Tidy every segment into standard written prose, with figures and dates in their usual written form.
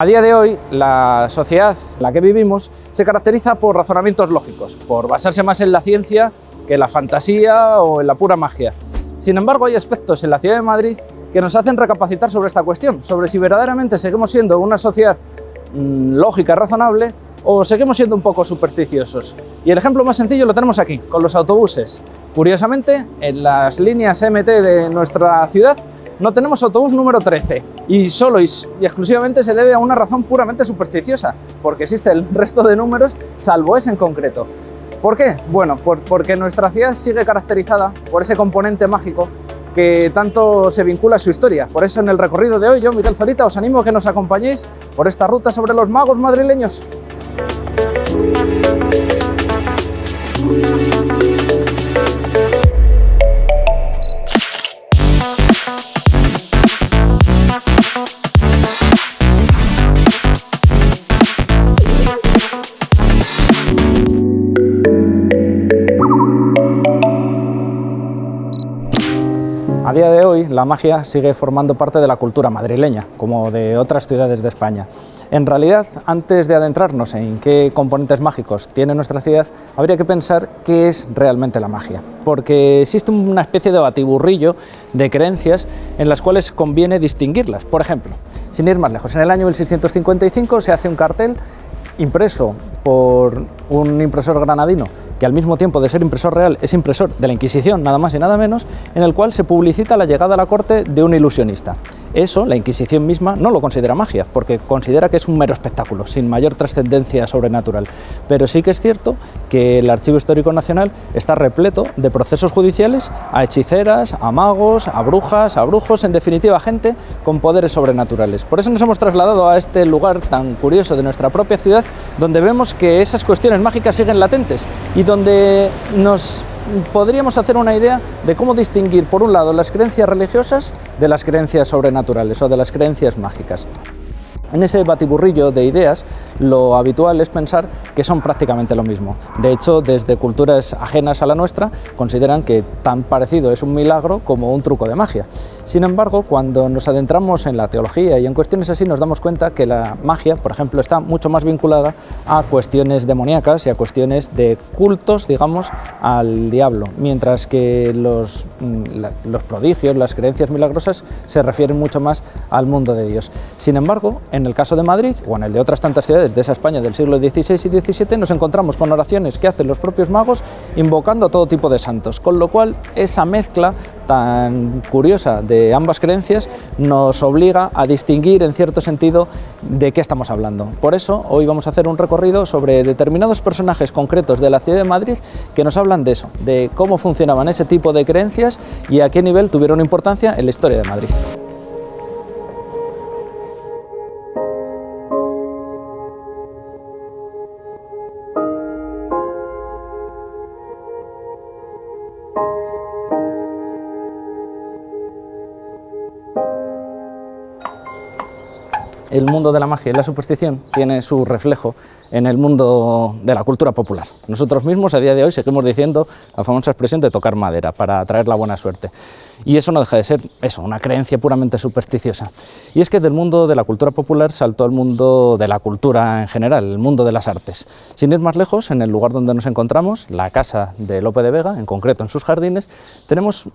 A día de hoy, la sociedad en la que vivimos se caracteriza por razonamientos lógicos, por basarse más en la ciencia que en la fantasía o en la pura magia. Sin embargo, hay aspectos en la ciudad de Madrid que nos hacen recapacitar sobre esta cuestión, sobre si verdaderamente seguimos siendo una sociedad lógica y razonable o seguimos siendo un poco supersticiosos. Y el ejemplo más sencillo lo tenemos aquí, con los autobuses. Curiosamente, en las líneas MT de nuestra ciudad no tenemos autobús número 13 y solo y exclusivamente se debe a una razón puramente supersticiosa, porque existe el resto de números salvo ese en concreto. ¿Por qué? Bueno, porque nuestra ciudad sigue caracterizada por ese componente mágico que tanto se vincula a su historia. Por eso en el recorrido de hoy yo, Miguel Zorita, os animo a que nos acompañéis por esta ruta sobre los magos madrileños. A día de hoy, la magia sigue formando parte de la cultura madrileña, como de otras ciudades de España. En realidad, antes de adentrarnos en qué componentes mágicos tiene nuestra ciudad, habría que pensar qué es realmente la magia, porque existe una especie de batiburrillo de creencias en las cuales conviene distinguirlas. Por ejemplo, sin ir más lejos, en el año 1655 se hace un cartel impreso por un impresor granadino, que al mismo tiempo de ser impresor real es impresor de la Inquisición, nada más y nada menos, en el cual se publicita la llegada a la corte de un ilusionista. Eso, la Inquisición misma no lo considera magia, porque considera que es un mero espectáculo, sin mayor trascendencia sobrenatural. Pero sí que es cierto que el Archivo Histórico Nacional está repleto de procesos judiciales a hechiceras, a magos, a brujas, a brujos, en definitiva, gente con poderes sobrenaturales. Por eso nos hemos trasladado a este lugar tan curioso de nuestra propia ciudad, donde vemos que esas cuestiones mágicas siguen latentes y donde nos podríamos hacer una idea de cómo distinguir, por un lado, las creencias religiosas de las creencias sobrenaturales o de las creencias mágicas. En ese batiburrillo de ideas, lo habitual es pensar que son prácticamente lo mismo. De hecho, desde culturas ajenas a la nuestra, consideran que tan parecido es un milagro como un truco de magia. Sin embargo, cuando nos adentramos en la teología y en cuestiones así, nos damos cuenta que la magia, por ejemplo, está mucho más vinculada a cuestiones demoníacas y a cuestiones de cultos, digamos, al diablo, mientras que los prodigios, las creencias milagrosas, se refieren mucho más al mundo de Dios. Sin embargo, en el caso de Madrid, o en el de otras tantas ciudades de esa España del siglo XVI y XVII, nos encontramos con oraciones que hacen los propios magos invocando a todo tipo de santos, con lo cual esa mezcla tan curiosa de ambas creencias nos obliga a distinguir en cierto sentido de qué estamos hablando. Por eso, hoy vamos a hacer un recorrido sobre determinados personajes concretos de la ciudad de Madrid que nos hablan de eso, de cómo funcionaban ese tipo de creencias y a qué nivel tuvieron importancia en la historia de Madrid. El mundo de la magia y la superstición tiene su reflejo en el mundo de la cultura popular. Nosotros mismos a día de hoy seguimos diciendo la famosa expresión de tocar madera para atraer la buena suerte. Y eso no deja de ser eso, una creencia puramente supersticiosa. Y es que del mundo de la cultura popular saltó al mundo de la cultura en general, el mundo de las artes. Sin ir más lejos, en el lugar donde nos encontramos, la casa de Lope de Vega, en concreto en sus jardines, tenemos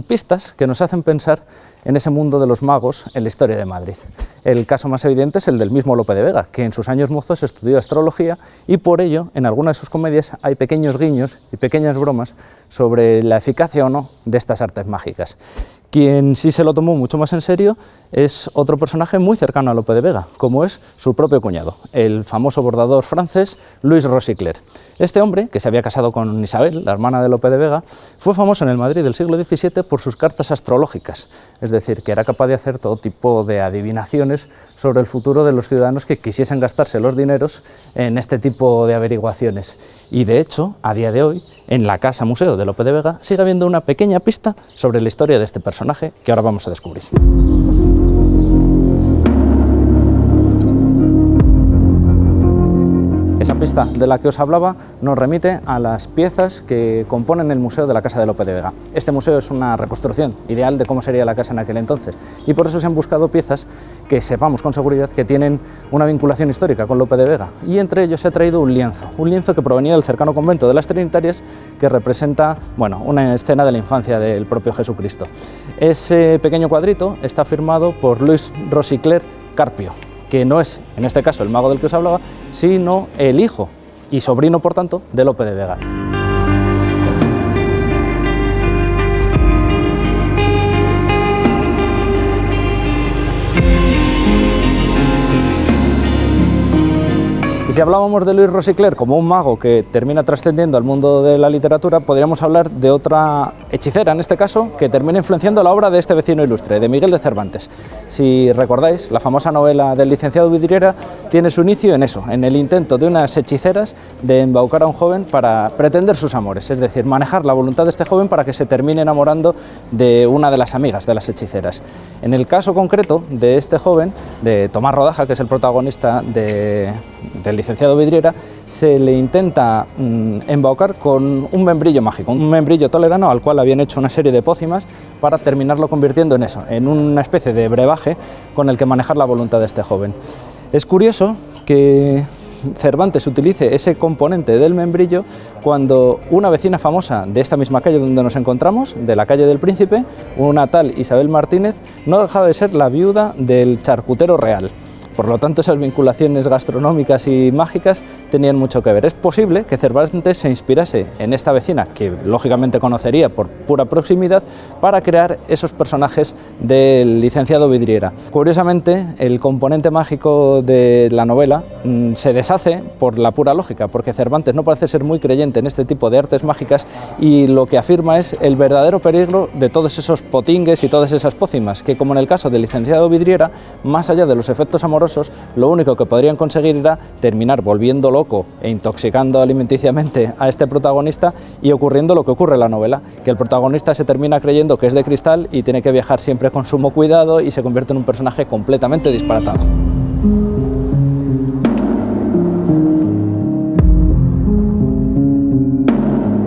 pistas que nos hacen pensar en ese mundo de los magos en la historia de Madrid. El caso más evidente es el del mismo Lope de Vega, que en sus años mozos estudió astrología y por ello en algunas de sus comedias hay pequeños guiños y pequeñas bromas sobre la eficacia o no de estas artes mágicas. Quien sí se lo tomó mucho más en serio es otro personaje muy cercano a Lope de Vega, como es su propio cuñado, el famoso bordador francés Louis Rosicler. Este hombre, que se había casado con Isabel, la hermana de Lope de Vega, fue famoso en el Madrid del siglo XVII por sus cartas astrológicas, es decir, que era capaz de hacer todo tipo de adivinaciones sobre el futuro de los ciudadanos que quisiesen gastarse los dineros en este tipo de averiguaciones. Y de hecho, a día de hoy, en la casa museo de Lope de Vega sigue habiendo una pequeña pista sobre la historia de este personaje que ahora vamos a descubrir. Esa pista pista de la que os hablaba nos remite a las piezas que componen el Museo de la Casa de Lope de Vega. Este museo es una reconstrucción ideal de cómo sería la casa en aquel entonces y por eso se han buscado piezas que sepamos con seguridad que tienen una vinculación histórica con Lope de Vega, y entre ellos se ha traído un lienzo que provenía del cercano convento de las Trinitarias, que representa, bueno, una escena de la infancia del propio Jesucristo. Ese pequeño cuadrito está firmado por Louis Rosicler Carpio, que no es, en este caso, el mago del que os hablaba, sino el hijo y sobrino, por tanto, de Lope de Vega. Y si hablábamos de Louis Rosicler como un mago que termina trascendiendo al mundo de la literatura, podríamos hablar de otra hechicera, en este caso, que termina influenciando la obra de este vecino ilustre, de Miguel de Cervantes. Si recordáis, la famosa novela del licenciado Vidriera tiene su inicio en eso, en el intento de unas hechiceras de embaucar a un joven para pretender sus amores, es decir, manejar la voluntad de este joven para que se termine enamorando de una de las amigas de las hechiceras. En el caso concreto de este joven, de Tomás Rodaja, que es el protagonista del licenciado Vidriera, se le intenta embaucar con un membrillo mágico, un membrillo toledano al cual habían hecho una serie de pócimas para terminarlo convirtiendo en eso, en una especie de brebaje con el que manejar la voluntad de este joven. Es curioso que Cervantes utilice ese componente del membrillo cuando una vecina famosa de esta misma calle donde nos encontramos, de la calle del Príncipe, una tal Isabel Martínez, no dejaba de ser la viuda del charcutero real. Por lo tanto, esas vinculaciones gastronómicas y mágicas tenían mucho que ver. Es posible que Cervantes se inspirase en esta vecina, que lógicamente conocería por pura proximidad, para crear esos personajes del licenciado Vidriera. Curiosamente, el componente mágico de la novela se deshace por la pura lógica, porque Cervantes no parece ser muy creyente en este tipo de artes mágicas y lo que afirma es el verdadero peligro de todos esos potingues y todas esas pócimas, que como en el caso del licenciado Vidriera, más allá de los efectos amorosos, lo único que podrían conseguir era terminar volviendo loco e intoxicando alimenticiamente a este protagonista, y ocurriendo lo que ocurre en la novela, que el protagonista se termina creyendo que es de cristal y tiene que viajar siempre con sumo cuidado y se convierte en un personaje completamente disparatado.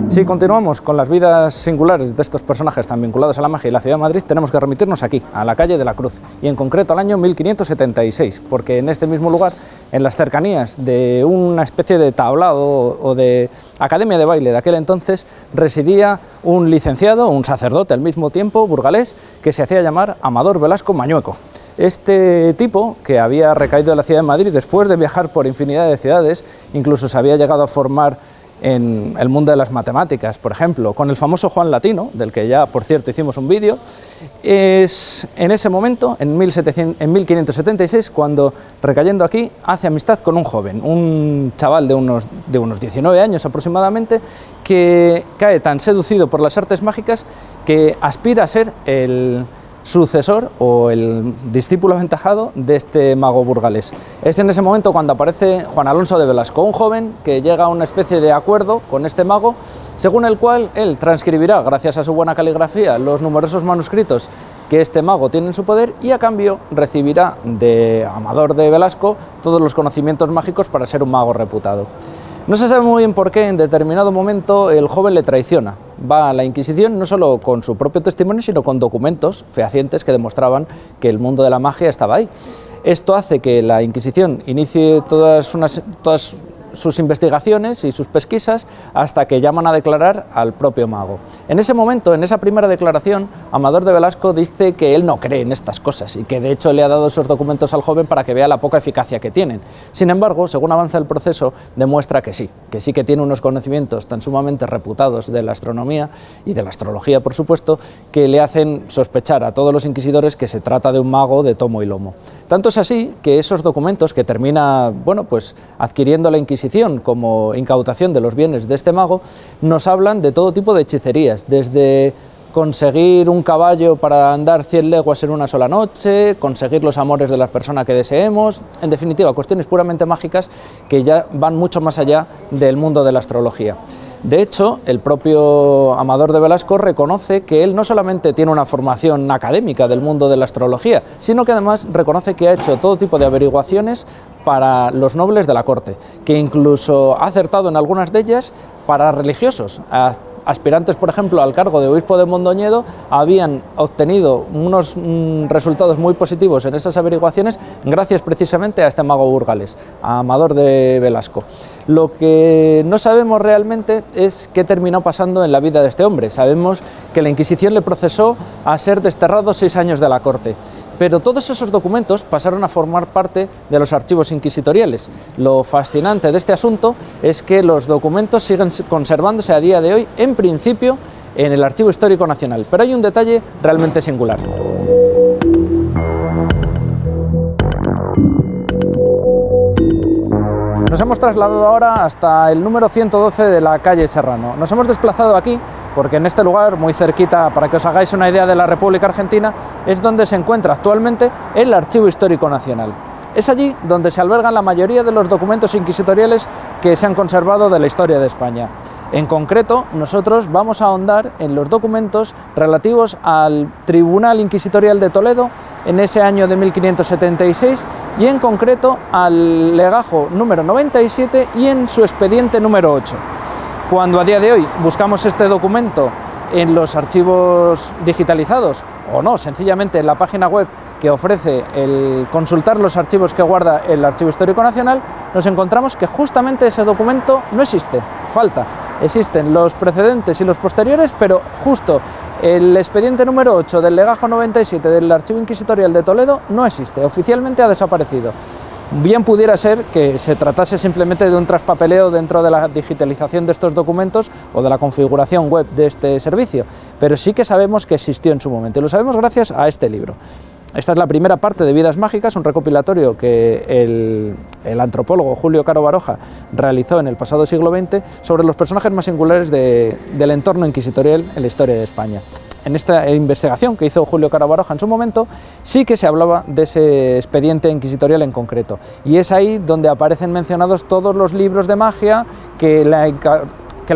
Si continuamos con las vidas singulares de estos personajes tan vinculados a la magia y la ciudad de Madrid, tenemos que remitirnos aquí, a la calle de la Cruz, y en concreto al año 1576, porque en este mismo lugar, en las cercanías de una especie de tablado o de academia de baile de aquel entonces, residía un licenciado, un sacerdote al mismo tiempo, burgalés, que se hacía llamar Amador Velasco Mañueco. Este tipo, que había recaído en la ciudad de Madrid después de viajar por infinidad de ciudades, incluso se había llegado a formar en el mundo de las matemáticas, por ejemplo, con el famoso Juan Latino, del que ya, por cierto, hicimos un vídeo, es en ese momento, en 1576, cuando, recayendo aquí, hace amistad con un joven, un chaval de unos 19 años aproximadamente, que cae tan seducido por las artes mágicas que aspira a ser el sucesor o el discípulo aventajado de este mago burgalés. Es en ese momento cuando aparece Juan Alonso de Velasco, un joven que llega a una especie de acuerdo con este mago, según el cual él transcribirá, gracias a su buena caligrafía, los numerosos manuscritos que este mago tiene en su poder, y a cambio recibirá de Amador de Velasco todos los conocimientos mágicos para ser un mago reputado. No se sabe muy bien por qué en determinado momento el joven le traiciona. Va a la Inquisición no solo con su propio testimonio, sino con documentos fehacientes que demostraban que el mundo de la magia estaba ahí. Esto hace que la Inquisición inicie todas sus investigaciones y sus pesquisas hasta que llaman a declarar al propio mago. En ese momento, en esa primera declaración, Amador de Velasco dice que él no cree en estas cosas y que de hecho le ha dado esos documentos al joven para que vea la poca eficacia que tienen. Sin embargo, según avanza el proceso, demuestra que sí que tiene unos conocimientos tan sumamente reputados de la astronomía y de la astrología, por supuesto, que le hacen sospechar a todos los inquisidores que se trata de un mago de tomo y lomo. Tanto es así que esos documentos que termina, adquiriendo la Inquisición como incautación de los bienes de este mago, nos hablan de todo tipo de hechicerías, desde conseguir un caballo para andar 100 leguas en una sola noche, conseguir los amores de la persona que deseemos, en definitiva, cuestiones puramente mágicas que ya van mucho más allá del mundo de la astrología. De hecho, el propio Amador de Velasco reconoce que él no solamente tiene una formación académica del mundo de la astrología, sino que además reconoce que ha hecho todo tipo de averiguaciones para los nobles de la corte, que incluso ha acertado en algunas de ellas para religiosos. Aspirantes, por ejemplo, al cargo de obispo de Mondoñedo habían obtenido unos resultados muy positivos en esas averiguaciones gracias precisamente a este mago burgalés, a Amador de Velasco. Lo que no sabemos realmente es qué terminó pasando en la vida de este hombre. Sabemos que la Inquisición le procesó a ser desterrado 6 años de la corte. Pero todos esos documentos pasaron a formar parte de los archivos inquisitoriales. Lo fascinante de este asunto es que los documentos siguen conservándose a día de hoy, en principio, en el Archivo Histórico Nacional. Pero hay un detalle realmente singular. Nos hemos trasladado ahora hasta el número 112 de la calle Serrano. Nos hemos desplazado aquí porque en este lugar, muy cerquita, para que os hagáis una idea de la República Argentina, es donde se encuentra actualmente el Archivo Histórico Nacional. Es allí donde se albergan la mayoría de los documentos inquisitoriales que se han conservado de la historia de España. En concreto, nosotros vamos a ahondar en los documentos relativos al Tribunal Inquisitorial de Toledo en ese año de 1576 y en concreto al legajo número 97 y en su expediente número 8. Cuando a día de hoy buscamos este documento en los archivos digitalizados o no, sencillamente en la página web que ofrece el consultar los archivos que guarda el Archivo Histórico Nacional, nos encontramos que justamente ese documento no existe, falta. Existen los precedentes y los posteriores, pero justo el expediente número 8 del legajo 97 del Archivo Inquisitorial de Toledo no existe, oficialmente ha desaparecido. Bien pudiera ser que se tratase simplemente de un traspapeleo dentro de la digitalización de estos documentos o de la configuración web de este servicio, pero sí que sabemos que existió en su momento y lo sabemos gracias a este libro. Esta es la primera parte de Vidas Mágicas, un recopilatorio que el antropólogo Julio Caro Baroja realizó en el pasado siglo XX sobre los personajes más singulares del entorno inquisitorial en la historia de España. En esta investigación que hizo Julio Caro Baroja en su momento, sí que se hablaba de ese expediente inquisitorial en concreto. Y es ahí donde aparecen mencionados todos los libros de magia que la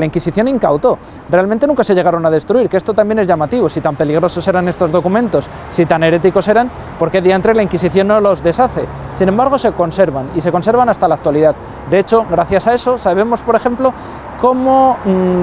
Inquisición incautó. Realmente nunca se llegaron a destruir, que esto también es llamativo. Si tan peligrosos eran estos documentos, si tan heréticos eran, ¿por qué diantre la Inquisición no los deshace? Sin embargo, se conservan, y se conservan hasta la actualidad. De hecho, gracias a eso, sabemos, por ejemplo, cómo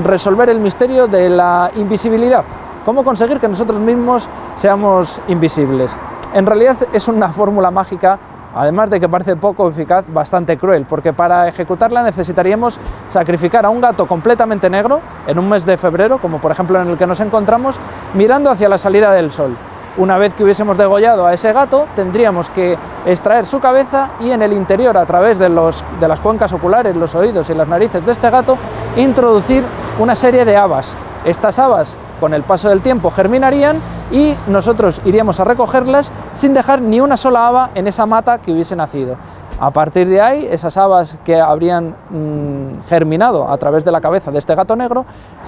resolver el misterio de la invisibilidad. ¿Cómo conseguir que nosotros mismos seamos invisibles? En realidad es una fórmula mágica, además de que parece poco eficaz, bastante cruel, porque para ejecutarla necesitaríamos sacrificar a un gato completamente negro en un mes de febrero, como por ejemplo en el que nos encontramos, mirando hacia la salida del sol. Una vez que hubiésemos degollado a ese gato, tendríamos que extraer su cabeza y en el interior, a través de las cuencas oculares, los oídos y las narices de este gato, introducir una serie de habas. Estas habas, con el paso del tiempo, germinarían y nosotros iríamos a recogerlas sin dejar ni una sola haba en esa mata que hubiese nacido. A partir de ahí, esas habas que habrían germinado a través de la cabeza de este gato negro,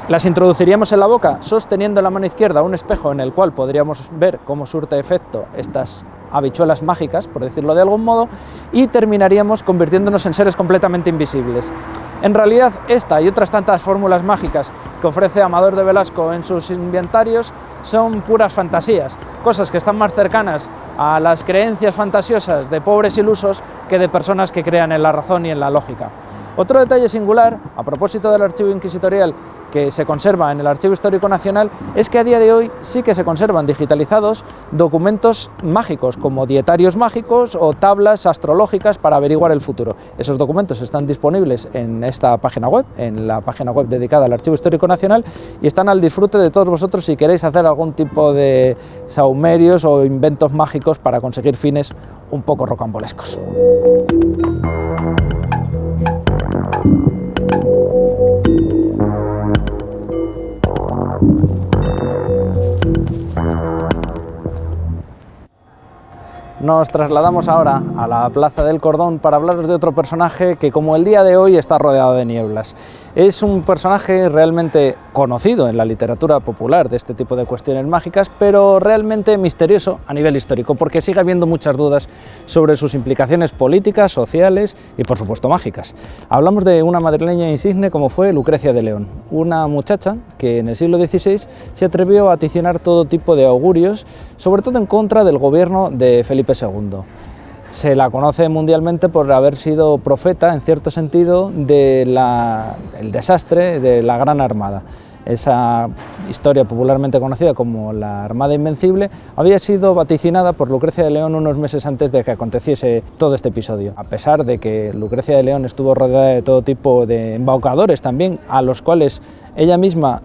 las introduciríamos en la boca, sosteniendo en la mano izquierda un espejo en el cual podríamos ver cómo surte efecto estas habichuelas mágicas, por decirlo de algún modo, y terminaríamos convirtiéndonos en seres completamente invisibles. En realidad, esta y otras tantas fórmulas mágicas que ofrece Amador de Velasco en sus inventarios son puras fantasías, cosas que están más cercanas a las creencias fantasiosas de pobres ilusos que de personas que crean en la razón y en la lógica. Otro detalle singular, a propósito del archivo inquisitorial que se conserva en el Archivo Histórico Nacional, es que a día de hoy sí que se conservan digitalizados documentos mágicos, como dietarios mágicos o tablas astrológicas para averiguar el futuro. Esos documentos están disponibles en esta página web, en la página web dedicada al Archivo Histórico Nacional, y están al disfrute de todos vosotros si queréis hacer algún tipo de sahumerios o inventos mágicos para conseguir fines un poco rocambolescos. Nos trasladamos ahora a la Plaza del Cordón para hablaros de otro personaje que, como el día de hoy, está rodeado de nieblas. Es un personaje realmente conocido en la literatura popular de este tipo de cuestiones mágicas, pero realmente misterioso a nivel histórico, porque sigue habiendo muchas dudas sobre sus implicaciones políticas, sociales y, por supuesto, mágicas. Hablamos de una madrileña insigne como fue Lucrecia de León, una muchacha que en el siglo XVI se atrevió a vaticinar todo tipo de augurios, sobre todo en contra del gobierno de Felipe II. Se la conoce mundialmente por haber sido profeta, en cierto sentido, del desastre de la Gran Armada. Esa historia popularmente conocida como la Armada Invencible había sido vaticinada por Lucrecia de León unos meses antes de que aconteciese todo este episodio. A pesar de que Lucrecia de León estuvo rodeada de todo tipo de embaucadores también, a los cuales ella misma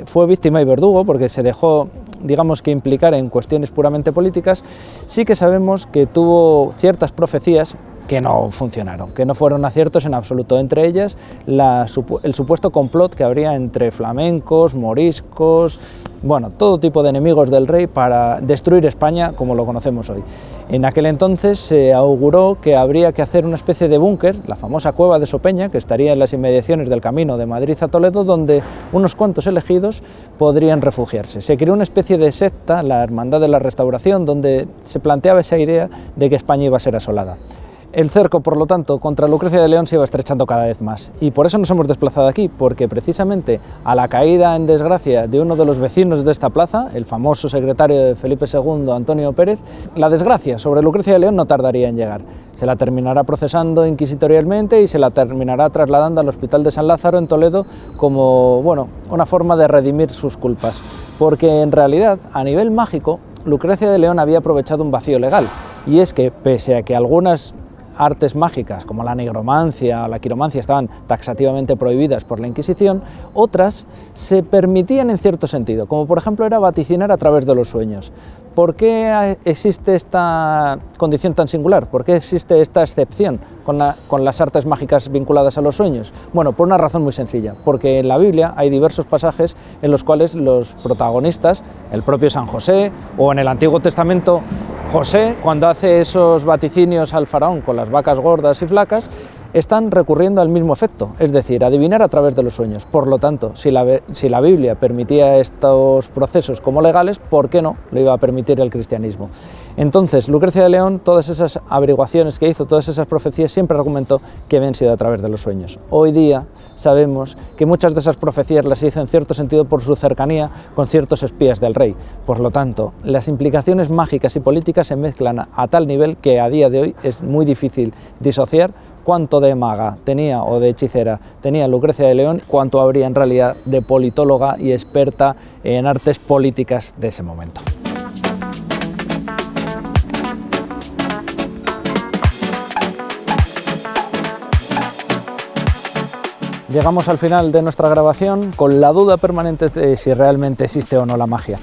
fue víctima y verdugo porque se dejó, digamos, que implicar en cuestiones puramente políticas, sí que sabemos que tuvo ciertas profecías que no funcionaron, que no fueron aciertos en absoluto. Entre ellas, el supuesto complot que habría entre flamencos, moriscos, bueno, todo tipo de enemigos del rey para destruir España como lo conocemos hoy. En aquel entonces se auguró que habría que hacer una especie de búnker, la famosa cueva de Sopeña, que estaría en las inmediaciones del camino de Madrid a Toledo, donde unos cuantos elegidos podrían refugiarse. Se creó una especie de secta, la Hermandad de la Restauración, donde se planteaba esa idea de que España iba a ser asolada. El cerco, por lo tanto, contra Lucrecia de León se iba estrechando cada vez más, y por eso nos hemos desplazado aquí, porque precisamente a la caída en desgracia de uno de los vecinos de esta plaza, el famoso secretario de Felipe II, Antonio Pérez, la desgracia sobre Lucrecia de León no tardaría en llegar. Se la terminará procesando inquisitorialmente y se la terminará trasladando al Hospital de San Lázaro en Toledo como, bueno, una forma de redimir sus culpas, porque en realidad, a nivel mágico, Lucrecia de León había aprovechado un vacío legal, y es que, pese a que algunas artes mágicas como la nigromancia o la quiromancia estaban taxativamente prohibidas por la Inquisición, otras se permitían en cierto sentido, como por ejemplo era vaticinar a través de los sueños. ¿Por qué existe esta condición tan singular? ¿Por qué existe esta excepción con las artes mágicas vinculadas a los sueños? Bueno, por una razón muy sencilla, porque en la Biblia hay diversos pasajes en los cuales los protagonistas, el propio San José o en el Antiguo Testamento José, cuando hace esos vaticinios al faraón con las vacas gordas y flacas, están recurriendo al mismo efecto, es decir, adivinar a través de los sueños. Por lo tanto, si la Biblia permitía estos procesos como legales, ¿por qué no lo iba a permitir el cristianismo? Entonces, Lucrecia de León, todas esas averiguaciones que hizo, todas esas profecías, siempre argumentó que habían sido a través de los sueños. Hoy día sabemos que muchas de esas profecías las hizo en cierto sentido por su cercanía con ciertos espías del rey. Por lo tanto, las implicaciones mágicas y políticas se mezclan a tal nivel que a día de hoy es muy difícil disociar cuánto de maga tenía o de hechicera tenía Lucrecia de León, cuánto habría en realidad de politóloga y experta en artes políticas de ese momento. Llegamos al final de nuestra grabación con la duda permanente de si realmente existe o no la magia.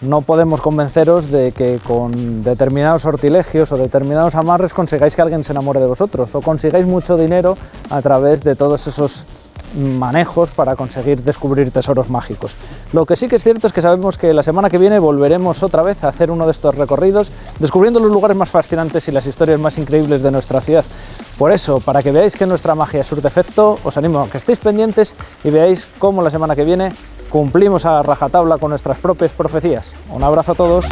No podemos convenceros de que con determinados sortilegios o determinados amarres consigáis que alguien se enamore de vosotros o consigáis mucho dinero a través de todos esos manejos para conseguir descubrir tesoros mágicos. Lo que sí que es cierto es que sabemos que la semana que viene volveremos otra vez a hacer uno de estos recorridos descubriendo los lugares más fascinantes y las historias más increíbles de nuestra ciudad. Por eso, para que veáis que nuestra magia surte efecto, os animo a que estéis pendientes y veáis cómo la semana que viene cumplimos a rajatabla con nuestras propias profecías. Un abrazo a todos.